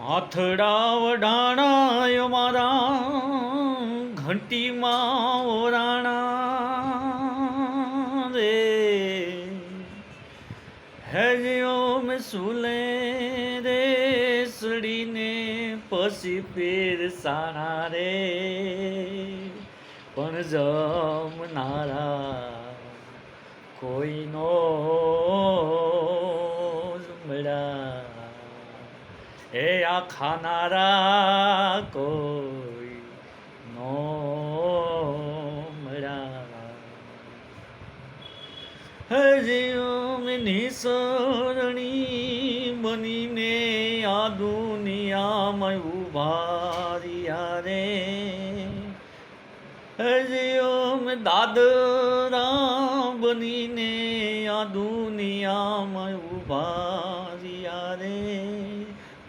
આથડા વડાણાય મારા ઘંટીમાં ઓરાણા રે હેજો મેં સુલે રે સડીને પછી પીરસાણા રે પણ જમનારા કોઈનો મળ્યા એ આ ખાનારા કોઈ નો મળ્યા હજી નિસરણી બનીને આ દુનિયામાં ઉભા રહ્યા રે હજી દાદરા બનીને આ દુનિયામાં ઉભા